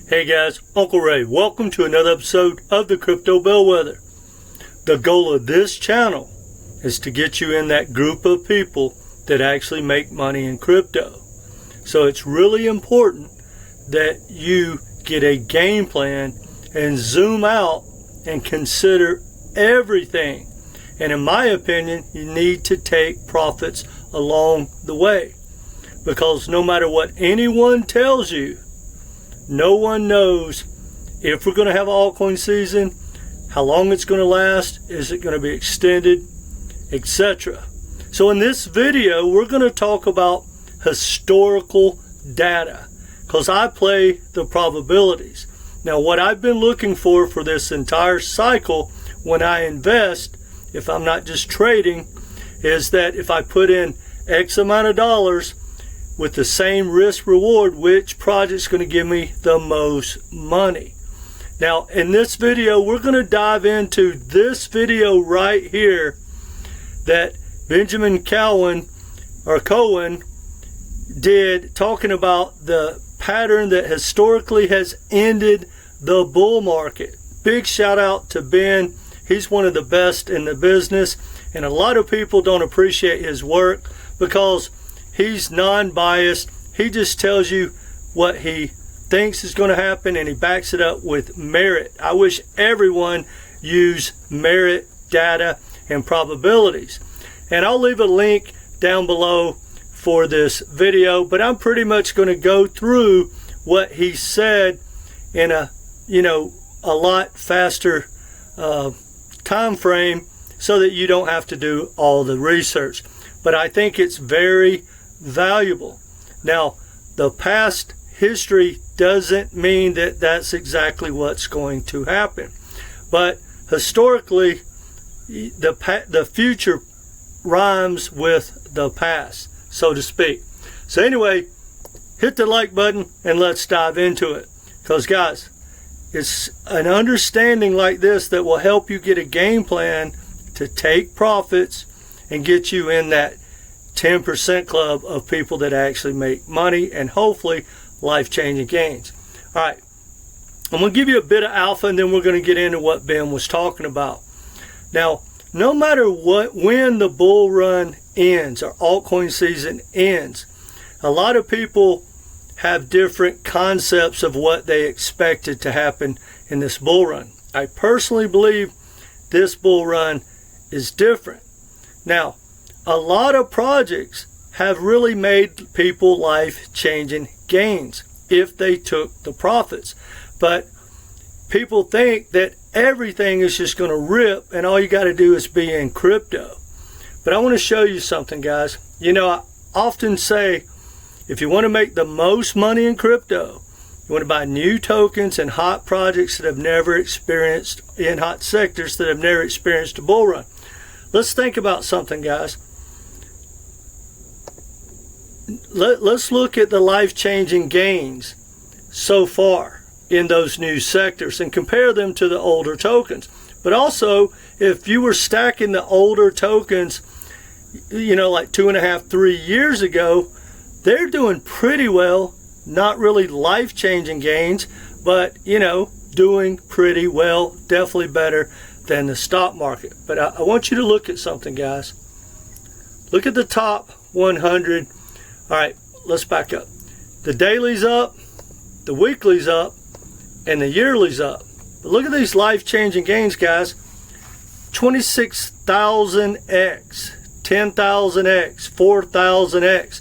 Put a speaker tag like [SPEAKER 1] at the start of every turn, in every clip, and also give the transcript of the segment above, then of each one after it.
[SPEAKER 1] Hey guys, Uncle Ray. Welcome to another episode of the Crypto Bellwether. The goal of this channel is to get you in that group of people that actually make money in crypto. So it's really important that you get a game plan and zoom out and consider everything. And in my opinion, you need to take profits along the way. Because no matter what anyone tells you, no one knows if we're going to have an altcoin season, how long it's going to last, is it going to be extended, etc. So in this video, we're going to talk about historical data because I play the probabilities. Now, what I've been looking for this entire cycle when I invest, if I'm not just trading, is that if I put in X amount of dollars, with the same risk reward, which project's going to give me the most money. Now in this video, we're going to dive into this video right here that Benjamin Cowen did, talking about the pattern that historically has ended the bull market. Big shout out to Ben. He's one of the best in the business, and a lot of people don't appreciate his work because he's non-biased. He just tells you what he thinks is going to happen, and he backs it up with merit. I wish everyone used merit data and probabilities. And I'll leave a link down below for this video, but I'm pretty much going to go through what he said in a lot faster time frame so that you don't have to do all the research. But I think it's very valuable. Now, the past history doesn't mean that that's exactly what's going to happen, but historically the future rhymes with the past, so to speak. So anyway, hit the like button and let's dive into it, because guys, it's an understanding like this that will help you get a game plan to take profits and get you in that 10% club of people that actually make money and hopefully life-changing gains. All right, I'm going to give you a bit of alpha, and then we're going to get into what Ben was talking about. Now, no matter when the bull run ends or altcoin season ends, a lot of people have different concepts of what they expected to happen in this bull run. I personally believe this bull run is different. Now, a lot of projects have really made people life-changing gains if they took the profits. But people think that everything is just going to rip and all you got to do is be in crypto. But I want to show you something, guys. I often say, if you want to make the most money in crypto, you want to buy new tokens and hot projects that have never experienced, in hot sectors that have never experienced a bull run. Let's think about something, guys. Let's look at the life-changing gains so far in those new sectors and compare them to the older tokens. But also, if you were stacking the older tokens, like 2.5, 3 years ago, they're doing pretty well. Not really life-changing gains, but, doing pretty well. Definitely better than the stock market. But I want you to look at something, guys. Look at the top 100. All right, let's back up. The daily's up, the weekly's up, and the yearly's up. But look at these life-changing gains, guys. 26,000x, 10,000x, 4,000x.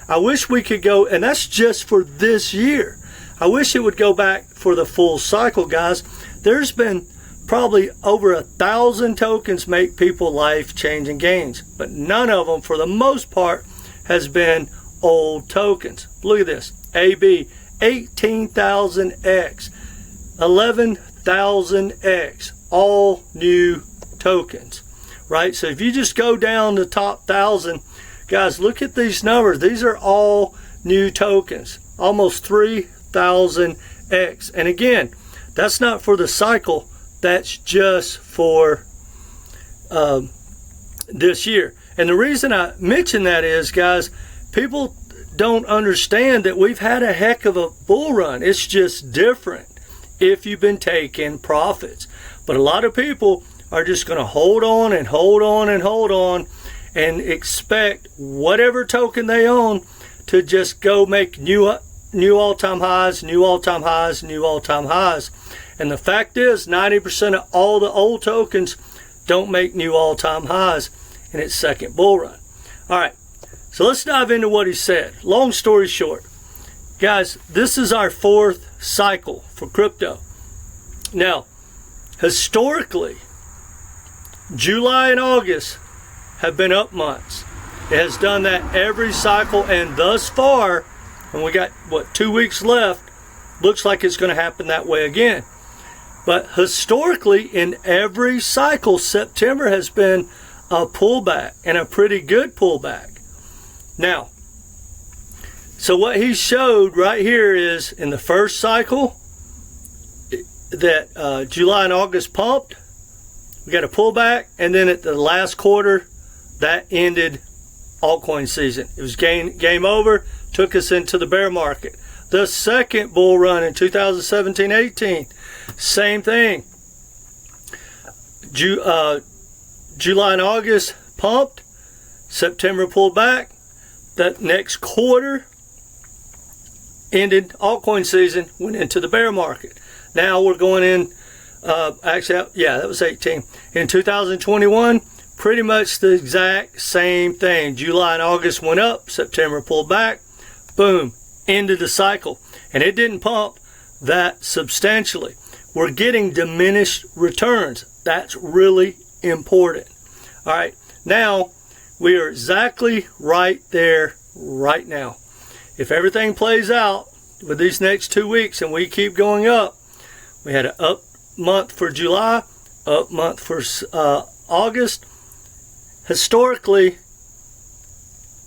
[SPEAKER 1] I wish we could go, and that's just for this year. I wish it would go back for the full cycle, guys. There's been probably over 1,000 tokens make people life-changing gains, but none of them, for the most part, has been old tokens. Look at this. AB, 18,000x, 11,000x, all new tokens, right? So if you just go down the top 1,000, guys, look at these numbers. These are all new tokens, almost 3,000x. And again, that's not for the cycle. That's just for this year. And the reason I mention that is, guys, people don't understand that we've had a heck of a bull run. It's just different if you've been taking profits. But a lot of people are just going to hold on and hold on and hold on and expect whatever token they own to just go make new all-time highs, new all-time highs, new all-time highs. And the fact is, 90% of all the old tokens don't make new all-time highs in its second bull run. All right, so let's dive into what he said. Long story short, guys, this is our fourth cycle for crypto. Now, historically, July and August have been up months. It has done that every cycle, and thus far, and we got, 2 weeks left, looks like it's going to happen that way again. But historically, in every cycle, September has been a pullback, and a pretty good pullback. Now, so what he showed right here is in the first cycle that July and August pumped, we got a pullback, and then at the last quarter, that ended altcoin season. It was game over, took us into the bear market. The second bull run in 2017-18, same thing. July and August pumped, September pulled back. That next quarter ended altcoin season, went into the bear market. Now we're going in, that was 18. In 2021, pretty much the exact same thing. July and August went up, September pulled back, boom, ended the cycle. And it didn't pump that substantially. We're getting diminished returns. That's really important. All right, now we are exactly right there right now. If everything plays out with these next 2 weeks and we keep going up, we had an up month for July, up month for August. Historically,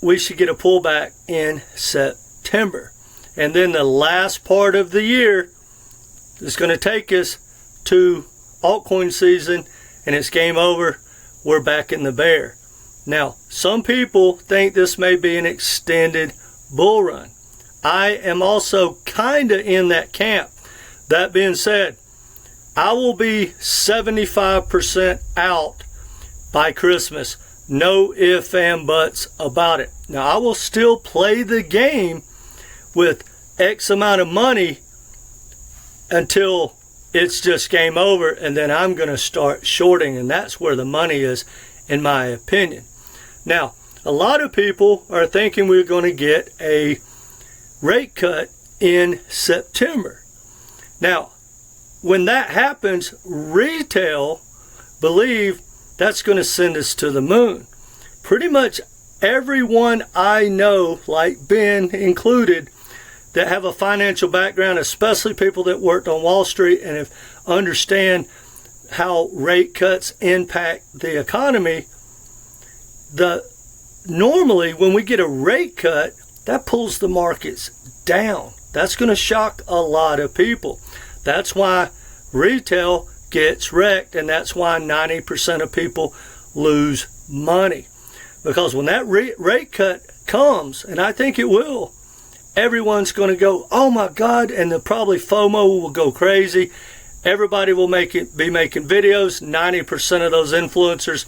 [SPEAKER 1] we should get a pullback in September. And then the last part of the year is going to take us to altcoin season, and it's game over. We're back in the bear. Now, some people think this may be an extended bull run. I am also kind of in that camp. That being said, I will be 75% out by Christmas. No ifs and buts about it. Now, I will still play the game with X amount of money until it's just game over, and then I'm going to start shorting, and that's where the money is, in my opinion. Now, a lot of people are thinking we're going to get a rate cut in September. Now, when that happens, retail believe that's going to send us to the moon. Pretty much everyone I know, like Ben included, that have a financial background, especially people that worked on Wall Street and understand how rate cuts impact the economy, normally when we get a rate cut, that pulls the markets down. That's going to shock a lot of people. That's why retail gets wrecked, and that's why 90% of people lose money. Because when that rate cut comes, and I think it will, everyone's going to go, oh my God, and probably FOMO will go crazy. Everybody will be making videos. 90% of those influencers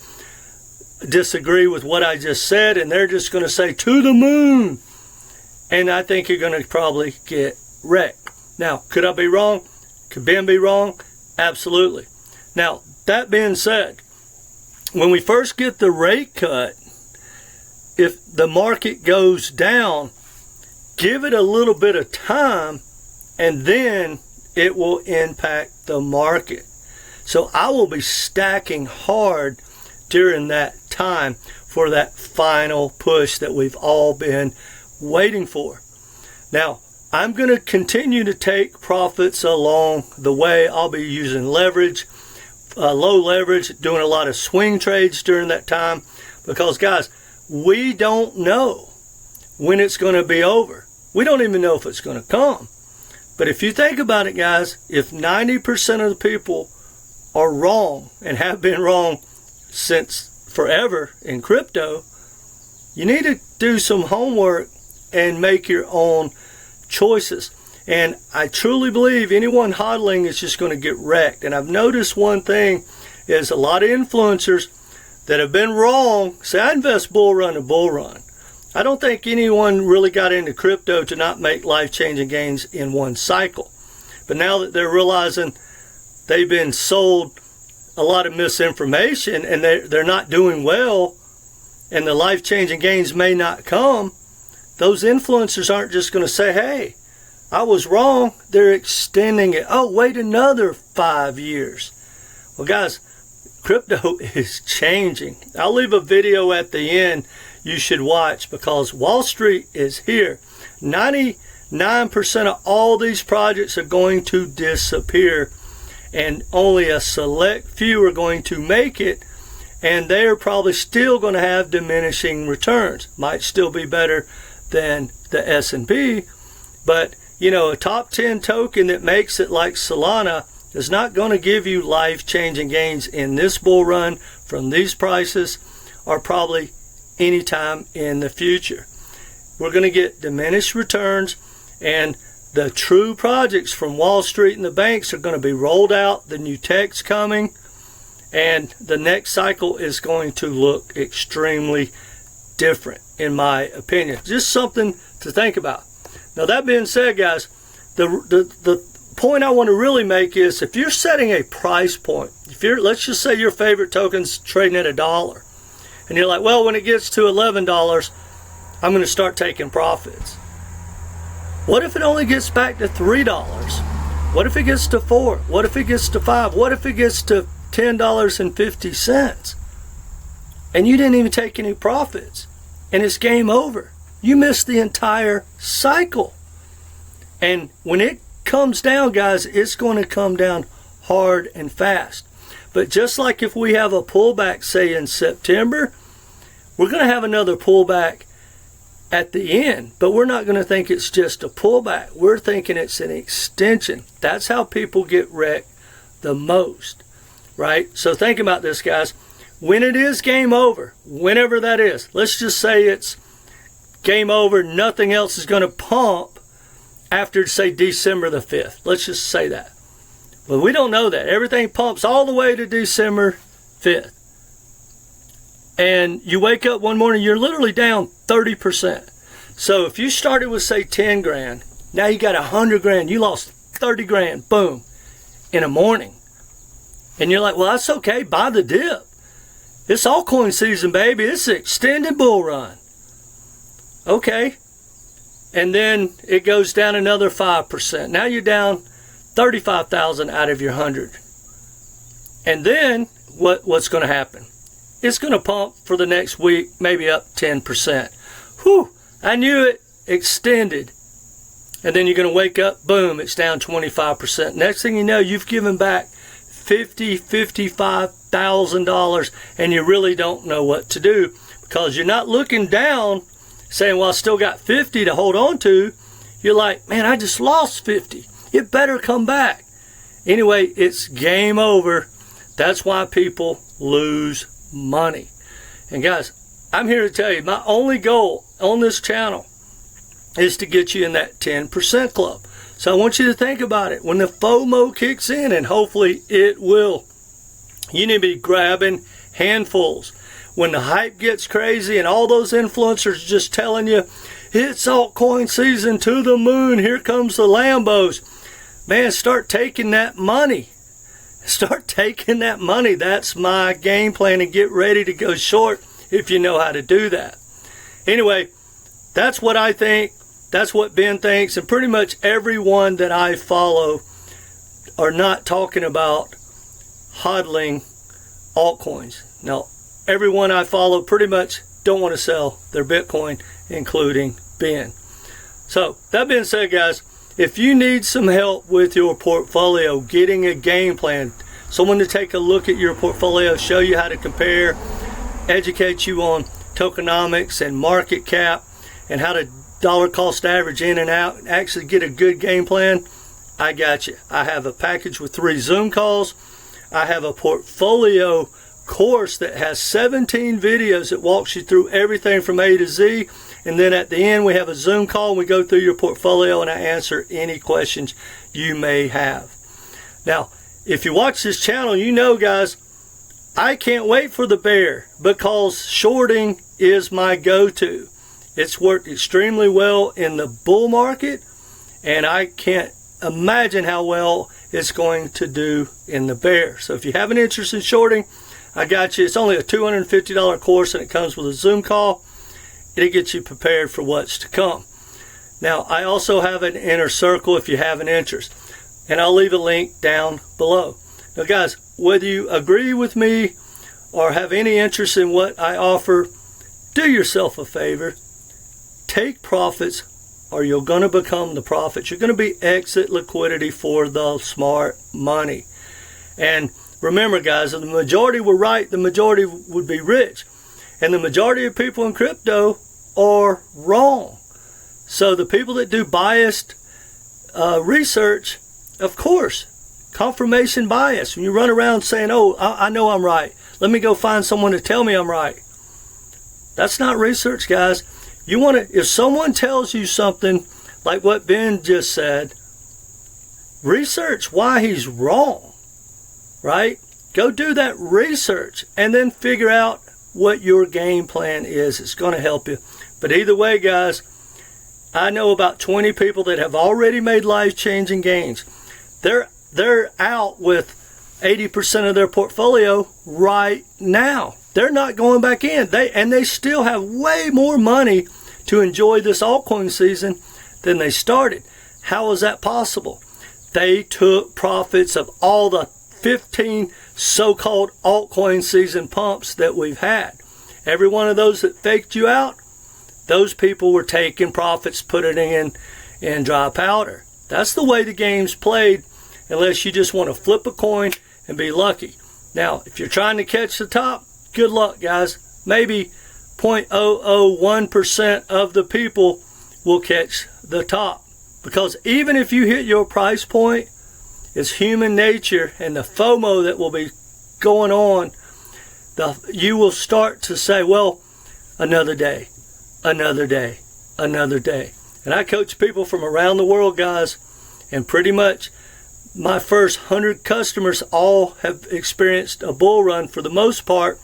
[SPEAKER 1] disagree with what I just said, and they're just going to say, to the moon. And I think you're going to probably get wrecked. Now, could I be wrong? Could Ben be wrong? Absolutely. Now, that being said, when we first get the rate cut, if the market goes down, give it a little bit of time, and then it will impact the market. So I will be stacking hard during that time for that final push that we've all been waiting for. Now, I'm going to continue to take profits along the way. I'll be using leverage, low leverage, doing a lot of swing trades during that time, because guys, we don't know when it's going to be over. We don't even know if it's going to come. But if you think about it, guys, if 90% of the people are wrong and have been wrong since forever in crypto, you need to do some homework and make your own choices. And I truly believe anyone hodling is just going to get wrecked. And I've noticed one thing is a lot of influencers that have been wrong say, I invest bull run to bull run. I don't think anyone really got into crypto to not make life-changing gains in one cycle. But now that they're realizing they've been sold a lot of misinformation and they're not doing well and the life-changing gains may not come, those influencers aren't just going to say, hey, I was wrong. They're extending it. Oh, wait another 5 years. Well, guys, crypto is changing. I'll leave a video at the end you should watch because Wall Street is here. 99% of all these projects are going to disappear and only a select few are going to make it, and they are probably still going to have diminishing returns. Might still be better than the S&P, but you know, a top 10 token that makes it like Solana is not going to give you life-changing gains in this bull run from these prices or probably anytime in the future. We're going to get diminished returns, and the true projects from Wall Street and the banks are going to be rolled out. The new tech's coming, and the next cycle is going to look extremely different, in my opinion. Just something to think about. Now, that being said, guys, the point I want to really make is if you're setting a price point, let's just say your favorite token's trading at $1, and you're like, well, when it gets to $11, I'm going to start taking profits. What if it only gets back to $3? What if it gets to $4? What if it gets to $5? What if it gets to $10.50? And you didn't even take any profits, and it's game over. You missed the entire cycle. And when it comes down, guys, it's going to come down hard and fast. But just like if we have a pullback, say in September, we're going to have another pullback at the end. But we're not going to think it's just a pullback. We're thinking it's an extension. That's how people get wrecked the most, right? So think about this, guys. When it is game over, whenever that is, let's just say it's game over, nothing else is going to pump after, say, December the 5th. Let's just say that. Well, we don't know that. Everything pumps all the way to December 5th. And you wake up one morning, you're literally down 30%. So if you started with, say, 10 grand, now you got 100 grand, you lost 30 grand, boom, in a morning. And you're like, well, that's okay, buy the dip. It's altcoin season, baby. It's an extended bull run. Okay, and then it goes down another 5%. Now you're down 35,000 out of your 100. And then what's going to happen? It's going to pump for the next week, maybe up 10%. Whew, I knew it, extended. And then you're going to wake up, boom, it's down 25%. Next thing you know, you've given back $55,000, and you really don't know what to do because you're not looking down saying, well, I still got 50 to hold on to. You're like, man, I just lost 50. It better come back. Anyway, it's game over. That's why people lose money. And guys, I'm here to tell you, my only goal on this channel is to get you in that 10% club. So I want you to think about it. When the FOMO kicks in, and hopefully it will, you need to be grabbing handfuls. When the hype gets crazy and all those influencers just telling you, it's altcoin season to the moon, here comes the Lambos. Man, start taking that money. Start taking that money. That's my game plan, and get ready to go short if you know how to do that. Anyway, that's what I think. That's what Ben thinks. And pretty much everyone that I follow are not talking about hodling altcoins. No. Everyone I follow pretty much don't want to sell their Bitcoin, including Ben. So, that being said, guys, if you need some help with your portfolio, getting a game plan, someone to take a look at your portfolio, show you how to compare, educate you on tokenomics and market cap, and how to dollar cost average in and out, and actually get a good game plan, I got you. I have a package with 3 Zoom calls. I have a portfolio course that has 17 videos that walks you through everything from A to Z, And then at the end, we have a Zoom call and we go through your portfolio and I answer any questions you may have. Now, if you watch this channel, you know, guys, I can't wait for the bear because shorting is my go-to. It's worked extremely well in the bull market, and I can't imagine how well it's going to do in the bear. So if you have an interest in shorting, I got you. It's only a $250 course and it comes with a Zoom call. It'll get you prepared for what's to come. Now, I also have an inner circle if you have an interest, and I'll leave a link down below. Now, guys, whether you agree with me or have any interest in what I offer, do yourself a favor. Take profits or you're going to become the prophets. You're going to be exit liquidity for the smart money. And remember, guys, if the majority were right, the majority would be rich. And the majority of people in crypto are wrong. So the people that do biased research, of course, confirmation bias. When you run around saying, oh, I know I'm right, let me go find someone to tell me I'm right. That's not research, guys. You want to, if someone tells you something like what Ben just said, research why he's wrong, right? Go do that research and then figure out what your game plan is. It's going to help you. But either way, guys, I know about 20 people that have already made life-changing gains. They're out with 80% of their portfolio right now. They're not going back in. They still have way more money to enjoy this altcoin season than they started. How is that possible? They took profits of all the 15 so-called altcoin season pumps that we've had. Every one of those that faked you out, those people were taking profits, putting it in dry powder. That's the way the game's played, unless you just want to flip a coin and be lucky. Now, if you're trying to catch the top, good luck, guys. Maybe 0.001% of the people will catch the top. Because even if you hit your price point, it's human nature and the FOMO that will be going on. You will start to say, well, another day, another day, another day. And I coach people from around the world, guys, and pretty much my first 100 customers all have experienced a bull run for the most part,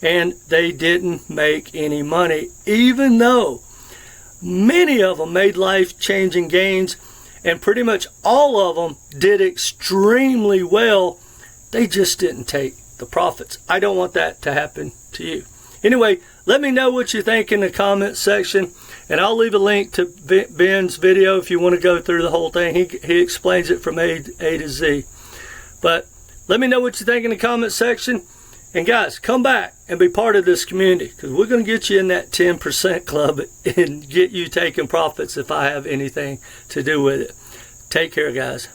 [SPEAKER 1] and they didn't make any money, even though many of them made life-changing gains, and pretty much all of them did extremely well. They just didn't take the profits. I don't want that to happen to you. Anyway, let me know what you think in the comment section, and I'll leave a link to Ben's video if you want to go through the whole thing. He explains it from A to Z. But let me know what you think in the comment section. And guys, come back and be part of this community, because we're going to get you in that 10% club and get you taking profits if I have anything to do with it. Take care, guys.